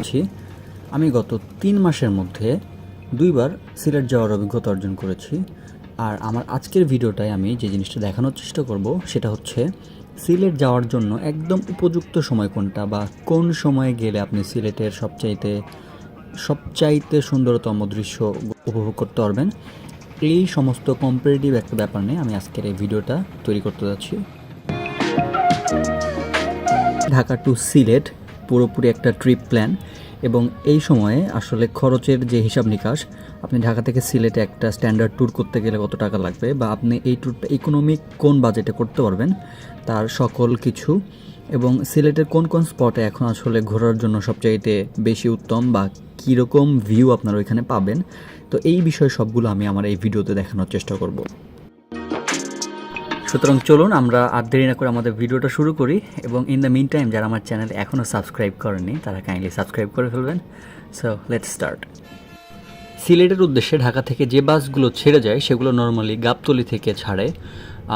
যাচ্ছি। আমি গত 3 মাসের মধ্যে 2 বার সিলেট যাওয়ার অভিজ্ঞতা অর্জন করেছি। আর আমার আজকের ভিডিওটায় আমি যে জিনিসটা দেখানোর চেষ্টা করব সেটা হচ্ছে সিলেট যাওয়ার জন্য একদম উপযুক্ত সময় কোনটা, বা কোন সময়ে গেলে আপনি সিলেটের সবচাইতে সুন্দরতম দৃশ্য উপভোগ করতে পারবেন। এই সমস্ত কম্পারেটিভ একটা ব্যাপার নিয়ে আমি আজকের এই ভিডিওটা তৈরি করতে যাচ্ছি। ঢাকা টু সিলেট পুরোপুরি একটা ট্রিপ প্ল্যান, এবং এই সময়ে আসলে খরচের যে হিসাব নিকাশ, আপনি ঢাকা থেকে সিলেটে একটা স্ট্যান্ডার্ড ট্যুর করতে গেলে কত টাকা লাগবে, বা আপনি এই ট্যুরটা ইকোনমিক কোন বাজেটে করতে পারবেন তার সকল কিছু, এবং সিলেটের কোন কোন স্পটে এখন আসলে ঘোরার জন্য সবচাইতে বেশি উত্তম, বা কীরকম ভিউ আপনারা ওইখানে পাবেন, তো এই বিষয় সবগুলো আমি আমার এই ভিডিওতে দেখানোর চেষ্টা করব। সুতরাং চলুন আমরা আর দেরি না করে আমাদের ভিডিওটা শুরু করি, এবং ইন দ্য মিন টাইম যারা আমার চ্যানেল এখনও সাবস্ক্রাইব করেননি তারা কাইন্ডলি সাবস্ক্রাইব করে ফেলবেন। So let's start. সিলেটের উদ্দেশ্যে ঢাকা থেকে যে বাসগুলো ছেড়ে যায় সেগুলো নর্মালি গাবতলী থেকে ছাড়ে।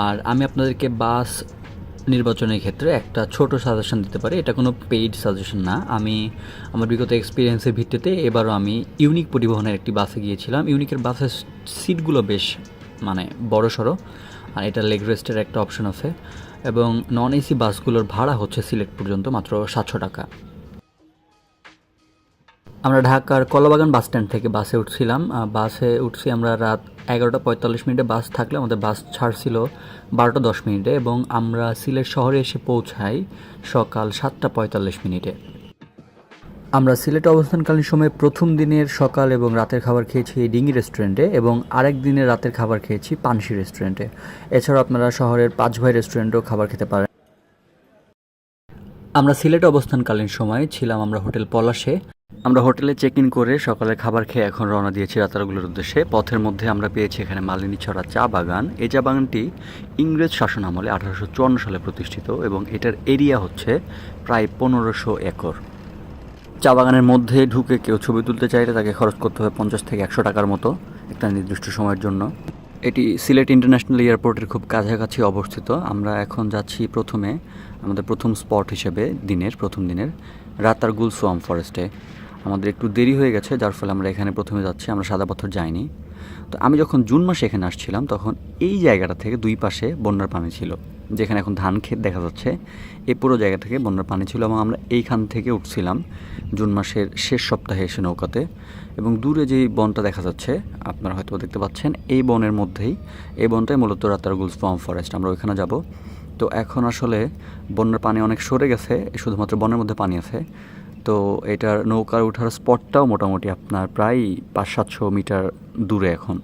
আর আমি আপনাদেরকে বাস নির্বাচনের ক্ষেত্রে একটা ছোট সাজেশন দিতে পারি। এটা কোনো পেইড সাজেশন না, আমি আমার বিগত এক্সপিরিয়েন্সের ভিত্তিতে এবারও আমি ইউনিক পরিবহনের একটি বাসে গিয়েছিলাম। ইউনিকের বাসের সিটগুলো বেশ বড় সড়ো, আর এটা লেগ রেস্টের একটা অপশন আছে, এবং নন এসি বাসগুলোর ভাড়া হচ্ছে সিলেট পর্যন্ত মাত্র 700 টাকা। আমরা ঢাকার কলাবাগান বাস স্ট্যান্ড থেকে বাসে উঠছিলাম। বাসে উঠছি আমরা রাত 11:45 বাস থাকলে আমাদের বাস ছাড়ছিল 12:10, এবং আমরা সিলেট শহরে এসে পৌঁছাই সকাল 7:45। আমরা সিলেটে অবস্থানকালীন সময়ে প্রথম দিনের সকাল এবং রাতের খাবার খেয়েছি ডিঙ্গি রেস্টুরেন্টে, এবং আরেক দিনের রাতের খাবার খেয়েছি পানসি রেস্টুরেন্টে। এছাড়াও আপনারা শহরের 5 ভাই রেস্টুরেন্টেও খাবার খেতে পারেন। আমরা সিলেটে অবস্থানকালীন সময় ছিলাম আমরা হোটেল পলাশে। আমরা হোটেলে চেক ইন করে সকালে খাবার খেয়ে এখন রওনা দিয়েছি রাতারগুলোর উদ্দেশ্যে। পথের মধ্যে আমরা পেয়েছি এখানে মালিনীছড়া চা বাগান। এই চা বাগানটি ইংরেজ শাসন আমলে 1854 সালে প্রতিষ্ঠিত, এবং এটার এরিয়া হচ্ছে প্রায় 1500 একর। চা বাগানের মধ্যে ঢুকে কেউ ছবি তুলতে চাইলে তাকে খরচ করতে হবে 50 থেকে 100 টাকার মতো একটা নির্দিষ্ট সময়ের জন্য। এটি সিলেট ইন্টারন্যাশনাল এয়ারপোর্টের খুব কাছাকাছি অবস্থিত। আমরা এখন যাচ্ছি প্রথমে আমাদের প্রথম স্পট হিসেবে প্রথম দিনের রাতারগুল সোয়াম ফরেস্টে। আমাদের একটু দেরি হয়ে গেছে, যার ফলে আমরা এখানে প্রথমে যাচ্ছি, আমরা সাদা পাথর যাইনি। তো আমি যখন জুন মাসে এখানে আসছিলাম তখন এই জায়গাটা থেকে দুই পাশে বন্যার পানি ছিল, যেখানে এখন ধান ক্ষেত দেখা যাচ্ছে। এই পুরো জায়গা থেকে বন্যার পানি ছিল, এবং আমরা এইখান থেকে উঠছিলাম জুন মাসের শেষ সপ্তাহে এসে নৌকাতে। এবং দূরে যেই বনটা দেখা যাচ্ছে আপনারা হয়তো দেখতে পাচ্ছেন, এই বনের মধ্যেই, এই বনটাই মূলত রাতারগুল সোয়াম ফরেস্ট। আমরা ওইখানে যাব। তো এখন আসলে বন্যার পানি অনেক সরে গেছে, শুধুমাত্র বনের মধ্যে পানি আছে। তো এটার নৌকার ওঠার স্পটটাও মোটামুটি আপনার প্রায় 500-700 মিটার দূরে এখন।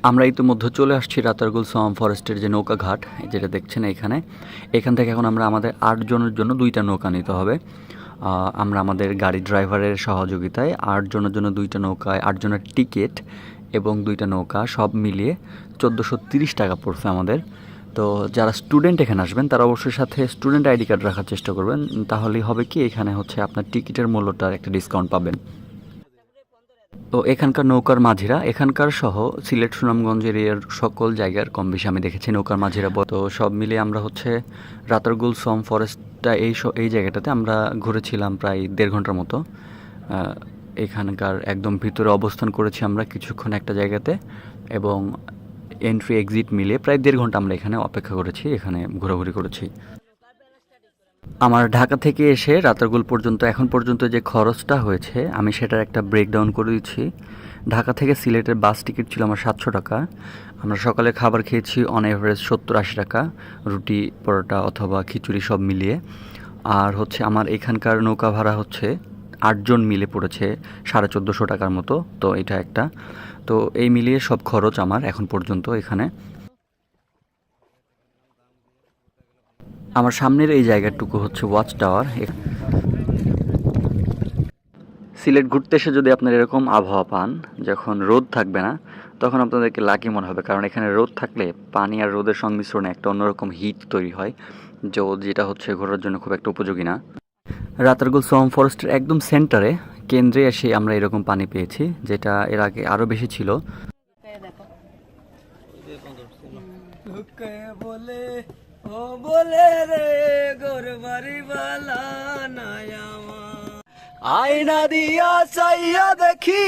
আমরা ইতিমধ্যে চলে আসছি রাতারগুল সোয়াম ফরেস্টের যে নৌকা ঘাট, যেটা দেখছেন এখান থেকে এখন আমরা আমাদের 8 জনের জন্য 2টা নৌকা নিতে হবে। আমরা আমাদের গাড়ি ড্রাইভারের সহযোগিতায় 8 জনের জন্য 2টা নৌকায় 8 জনের টিকিট এবং 2টা নৌকা সব মিলিয়ে 1430 টাকা পড়ছে আমাদের। তো যারা স্টুডেন্ট এখানে আসবেন তারা অবশ্যই সাথে স্টুডেন্ট আইডি কার্ড রাখার চেষ্টা করবেন, তাহলেই হবে কি এখানে হচ্ছে আপনার টিকিটের মূল্যটার একটা ডিসকাউন্ট পাবেন। তো এখানকার নৌকার মাঝিরা, এখানকার সহ সিলেট সুনামগঞ্জ এরিয়ার সকল জায়গার কম বেশি আমি দেখেছি নৌকার মাঝিরা। তো সব মিলিয়ে আমরা হচ্ছে রাতারগুল সোয়াম ফরেস্টটা এই জায়গাটাতে আমরা ঘুরেছিলাম প্রায় 1.5 ঘন্টার মতো। এখানকার একদম ভিতরে অবস্থান করেছি আমরা কিছুক্ষণ একটা জায়গাতে, এবং এন্ট্রি এক্সিট মিলিয়ে প্রায় 1.5 ঘন্টা আমরা এখানে অপেক্ষা করেছি, এখানে ঘোরাঘুরি করেছি। আমার ঢাকা থেকে এসে রাতারগুল পর্যন্ত এখন পর্যন্ত যে খরচটা হয়েছে আমি সেটার একটা ব্রেকডাউন করে দিচ্ছি। ঢাকা থেকে সিলেটের বাস টিকিট ছিল আমার 700 টাকা। আমরা সকালে খাবার খেয়েছি অন এভারেজ 70-80 টাকা, রুটি পরোটা অথবা খিচুড়ি সব মিলিয়ে। আর হচ্ছে আমার এখানকার নৌকা ভাড়া হচ্ছে 8 জন মিলে পড়েছে 1450 টাকার মতো। তো এটা একটা, তো এই মিলিয়ে সব খরচ আমার এখন পর্যন্ত এখানে। আমার সামনের এই জায়গাটুকু হচ্ছে ওয়াচ টাওয়ার। সিলেট ঘুরতে এসে যদি আপনার এরকম আবহাওয়া পান, যখন রোদ থাকবে না, তখন আপনাদেরকে লাকি মনে হবে, কারণ এখানে রোদ থাকলে পানি আর রোদের সংমিশ্রণে একটা অন্যরকম হিট তৈরি হয়, যেটা হচ্ছে ঘোরার জন্য খুব একটা উপযোগী না। রাতারগুল সোয়াম ফরেস্টের একদম সেন্টারে কেন্দ্রে এসে আমরা এরকম পানি পেয়েছি, যেটা এর আগে আরও বেশি ছিল। ও বলে রে গোরবারি বালা নায়ামা আয়না দিয়া চাইয়া দেখি,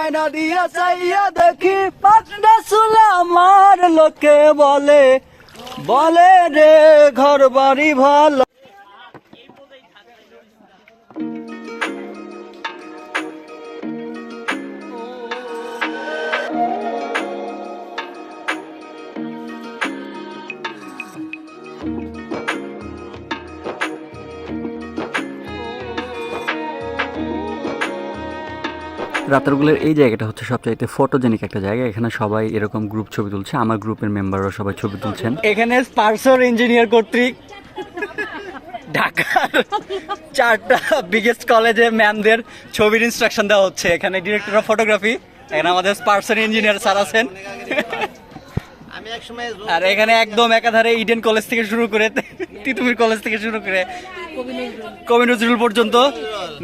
আয়না দিয়া চাইয়া দেখি, পাটনা চুলা আমার লোকে বলে, বলে রে ঘর বাড়ি ভালো। রাতারগুলের এই জায়গাটা হচ্ছে সবচাইতে ফটোজেনিক একটা জায়গা। এখানে সবাই এরকম গ্রুপ ছবি তুলছে, আমার গ্রুপের মেম্বাররা সবাই ছবি তুলছেন। এখানে স্পার্সর ইঞ্জিনিয়ার কর্তৃক ঢাকার 4টা বিগেস্ট কলেজে ম্যামদের ছবির ইনস্ট্রাকশন দেওয়া হচ্ছে। এখানে ডিরেক্টর অফ ফটোগ্রাফি, এখানে আমাদের স্পার্সর ইঞ্জিনিয়ার স্যার আছেন। আর এখানে একদম একাধারে ইডেন কলেজ থেকে শুরু করে তিতুমির কলেজ থেকে শুরু করে কবি নজরুল পর্যন্ত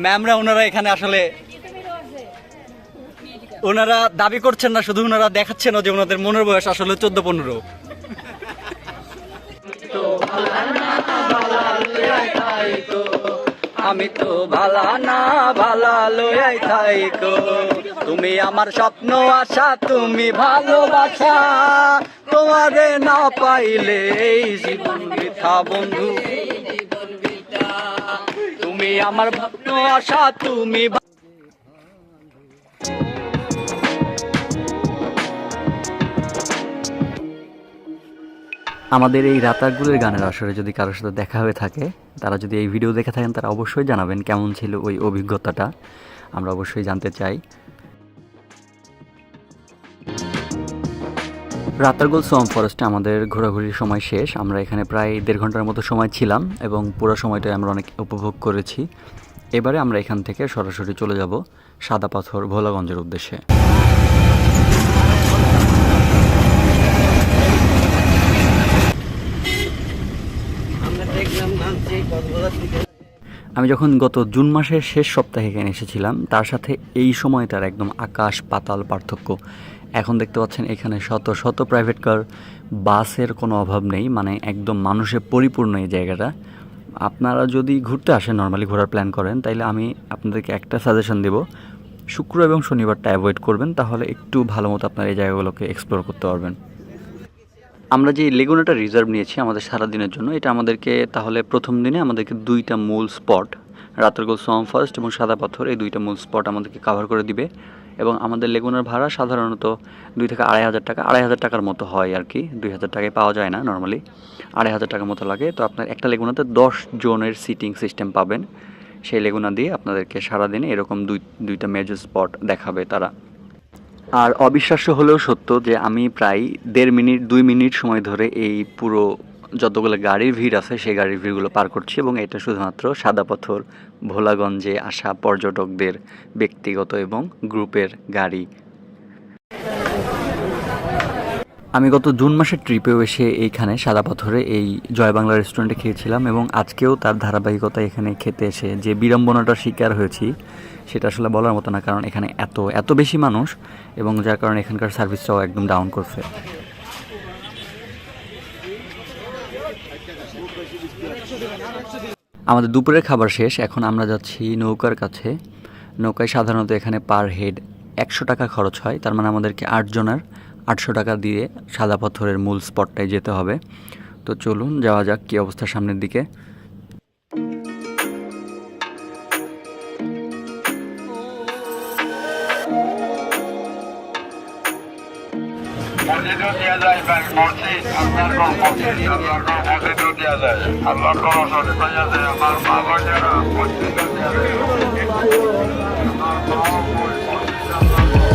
ম্যামরা ওনারা এখানে আসলে ওনারা দাবি করছেন না, শুধু ওনারা দেখাচ্ছেন যে ওনাদের মনের বয়স আসলে 14-15। আমি তো ভালা না ভালা লয়াই থাইকো, তুমি আমার স্বপ্ন আশা, তুমি ভালোবাসা, তোমারে না পাইলে এই জীবন বৃথা বন্ধু, তুমি আমার স্বপ্ন আশা, তুমি। আমাদের এই রাতারগুলের গানের আসরে যদি কারোর সাথে দেখা হয়ে থাকে, তারা যদি এই ভিডিও দেখে থাকেন, তারা অবশ্যই জানাবেন কেমন ছিল ওই অভিজ্ঞতাটা, আমরা অবশ্যই জানতে চাই। রাতারগুল সোয়াম্প ফরেস্টে আমাদের ঘোরাঘুরির সময় শেষ। আমরা এখানে প্রায় 1.5 ঘন্টার মতো সময় ছিলাম এবং পুরো সময়টাই আমরা অনেক উপভোগ করেছি। এবারে আমরা এখান থেকে সরাসরি চলে যাব সাদা পাথর ভোলাগঞ্জের উদ্দেশ্যে। আমি যখন গত জুন মাসের শেষ সপ্তাহে এখানে এসেছিলাম, তার সাথে এই সময়টার একদম আকাশ পাতাল পার্থক্য। এখন দেখতে পাচ্ছেন এখানে শত শত প্রাইভেট কার, বাসের কোনো অভাব নেই, মানে একদম মানুষে পরিপূর্ণ এই জায়গাটা। আপনারা যদি ঘুরতে আসেন, নর্মালি ঘোরার প্ল্যান করেন, তাইলে আমি আপনাদেরকে একটা সাজেশন দেব, শুক্র এবং শনিবারটা অ্যাভয়েড করবেন, তাহলে একটু ভালো মতো আপনারা এই জায়গাগুলোকে এক্সপ্লোর করতে পারবেন। আমরা যে লেগুনাটা রিজার্ভ নিয়েছি আমাদের সারাদিনের জন্য, এটা আমাদেরকে তাহলে প্রথম দিনে আমাদেরকে 2টা মূল স্পট, রাতারগুল সোয়াম্প ফরেস্ট এবং সাদা পাথর, এই 2টা মূল স্পট আমাদেরকে কাভার করে দিবে। এবং আমাদের লেগুনার ভাড়া সাধারণত 2 থেকে 2,500 টাকা, 2,500 টাকার মতো হয় আর কি, 2,000 টাকায় পাওয়া যায় না নর্মালি, 2,500 টাকার মতো লাগে। তো আপনার একটা লেগুনাতে 10 জনের সিটিং সিস্টেম পাবেন। সেই লেগুনা দিয়ে আপনাদেরকে সারাদিনে এরকম 2টা মেজর স্পট দেখাবে তারা। আর অবিশ্বাস্য হলেও সত্য যে আমি প্রায় 2 মিনিট সময় ধরে এই পুরো যতগুলো গাড়ির ভিড় আছে সেই গাড়ির ভিড়গুলো পার করছি, এবং এটা শুধুমাত্র সাদা পাথর ভোলাগঞ্জে আসা পর্যটকদের ব্যক্তিগত এবং গ্রুপের গাড়ি। আমি গত জুন মাসের ট্রিপেও এসে এইখানে সাদা পাথরে এই জয় বাংলা রেস্টুরেন্টে খেয়েছিলাম, এবং আজকেও তার ধারাবাহিকতা এখানে খেতে এসে যে বিড়ম্বনাটার শিকার হয়েছি সেটা আসলে বলার মতো না, কারণ এখানে এত বেশি মানুষ, এবং যার কারণে এখানকার সার্ভিসটাও একদম ডাউন করছে। আমাদের দুপুরের খাবার শেষ, এখন আমরা যাচ্ছি নৌকার কাছে। নৌকায় সাধারণত এখানে পার হেড 100 টাকা খরচ হয়, তার মানে আমাদেরকে 8 জনের 800 টাকা দিয়ে সাদা পাথরের মূল স্পটটায় যেতে হবে। তো চলুন যাওয়া যাক কী অবস্থা সামনের দিকে। মসজিদও দেওয়া যায়, মসজিদ আল্লাহর ঘর, মসজিদ আল্লাহর ঘর, মসজিদও দেওয়া যায়, আল্লাহর ঘর অসনে পাইয়া যায়। আমার মা বোনেরা মসজিদও দেওয়া যায়, আমার মা বোন মসজিদ আল্লাহর ঘর।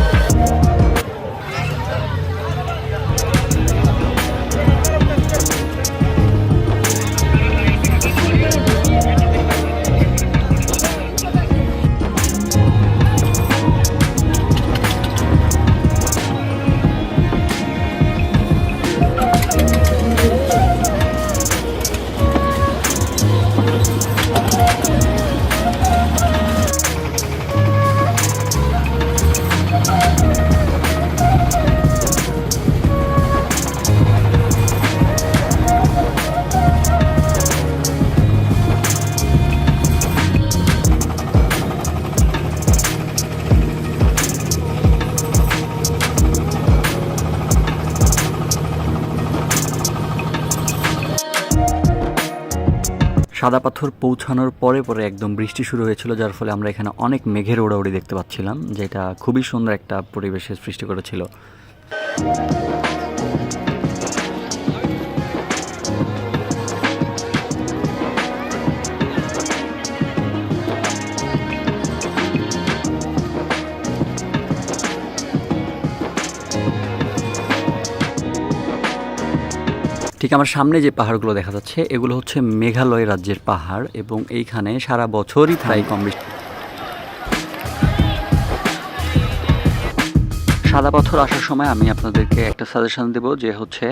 সাদা পাথর পৌঁছানোর পরে পরে একদম বৃষ্টি শুরু হয়েছিল, যার ফলে আমরা এখানে অনেক মেঘের ওড়াউড়ি দেখতে পাচ্ছিলাম, যেটা খুবই সুন্দর একটা পরিবেশের সৃষ্টি করেছিল। ঠিক আমার সামনে যে পাহাড়গুলো দেখা যাচ্ছে এগুলো হচ্ছে মেঘালয় রাজ্যের পাহাড়, এবং এইখানে সারা বছরই প্রায় কম বৃষ্টি। সাদা পাথর আসার সময় আমি আপনাদেরকে একটা সাজেশন দেব, যে হচ্ছে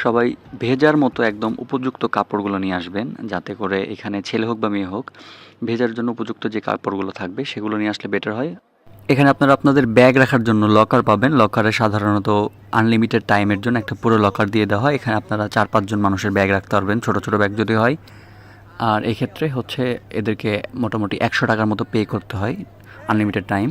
সবাই ভেজার মতো একদম উপযুক্ত কাপড়গুলো নিয়ে আসবেন, যাতে করে এখানে ছেলে হোক বা মেয়ে হোক ভেজার জন্য উপযুক্ত যে কাপড়গুলো থাকবে সেগুলো নিয়ে আসলে বেটার হয়। এখানে আপনারা আপনাদের ব্যাগ রাখার জন্য লকার পাবেন। লকারে সাধারণত আনলিমিটেড টাইমের জন্য একটা পুরো লকার দিয়ে দেওয়া হয়। এখানে আপনারা 4-5 জন মানুষের ব্যাগ রাখতে পারবেন, ছোট ছোট ব্যাগ যদি হয়। আর এক্ষেত্রে হচ্ছে এদেরকে মোটামুটি 100 টাকার মতো পে করতে হয় আনলিমিটেড টাইম।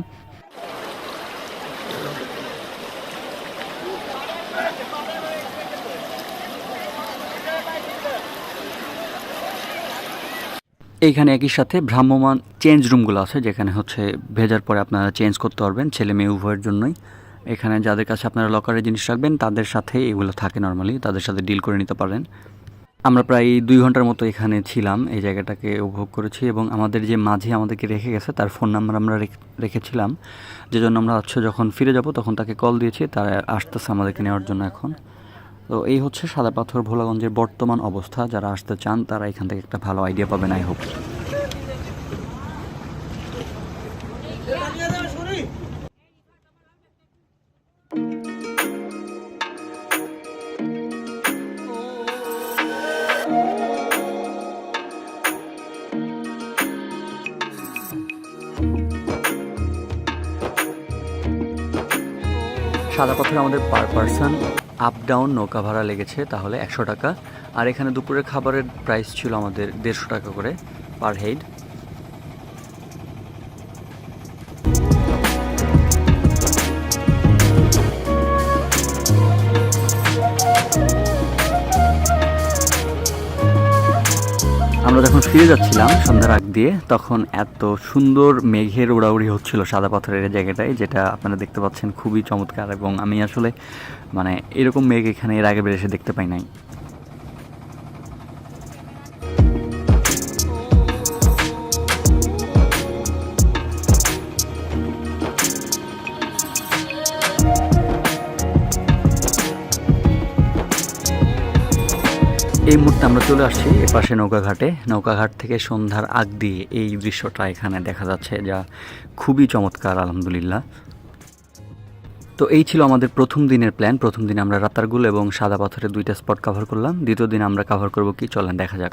এইখানে একই সাথে ভ্রাম্যমাণ চেঞ্জ রুমগুলো আছে, যেখানে হচ্ছে ভেজার পরে আপনারা চেঞ্জ করতে পারবেন ছেলে মেয়ে উভয়ের জন্যই। এখানে যাদের কাছে আপনারা লকারে জিনিস রাখবেন তাদের সাথে এগুলো থাকে, নর্মালি তাদের সাথে ডিল করে নিতে পারেন। আমরা প্রায় 2 ঘন্টার মতো এখানে ছিলাম, এই জায়গাটাকে উপভোগ করেছি, এবং আমাদের যে মাঝি আমাদেরকে রেখে গেছে তার ফোন নাম্বার আমরা রেখেছিলাম, যে জন্য আমরা হচ্ছে যখন ফিরে যাব তখন তাকে কল দিয়েছি, তারা আসতেছে আমাদেরকে নেওয়ার জন্য এখন। তো এই হচ্ছে সাদা পাথর ভোলাগঞ্জের বর্তমান অবস্থা। যারা আসতে চান তারা এখান থেকে একটা ভালো আইডিয়া পাবেন, আই হোপ। সাদা পাথরে আমাদের পার পারসন আপ ডাউন নৌকা ভাড়া লেগেছে তাহলে 100 টাকা, আর এখানে দুপুরের খাবারের প্রাইস ছিল আমাদের 150 টাকা করে পার হেড। আমরা যখন ফিরে যাচ্ছিলাম সন্ধ্যার আগ দিয়ে, তখন এত সুন্দর মেঘের উড়াউড়ি হচ্ছিল সাদা পাথরের জায়গাটায়, যেটা আপনারা দেখতে পাচ্ছেন খুবই চমৎকার, এবং আমি আসলে মানে এরকম মেঘ এখানে এর আগে এসে দেখতে পাই নাই। এই মুহূর্তে আমরা চলে আসছি এপাশে নৌকাঘাটে। নৌকাঘাট থেকে সন্ধ্যার আগ দিয়ে এই দৃশ্যটা এখানে দেখা যাচ্ছে, যা খুবই চমৎকার আলহামদুলিল্লাহ। তো এই ছিল আমাদের প্রথম দিনের প্ল্যান। প্রথম দিন আমরা রাতারগুল এবং সাদা পাথরের 2টা স্পট কভার করলাম। দ্বিতীয় দিন আমরা কভার করব কি, চলেন দেখা যাক।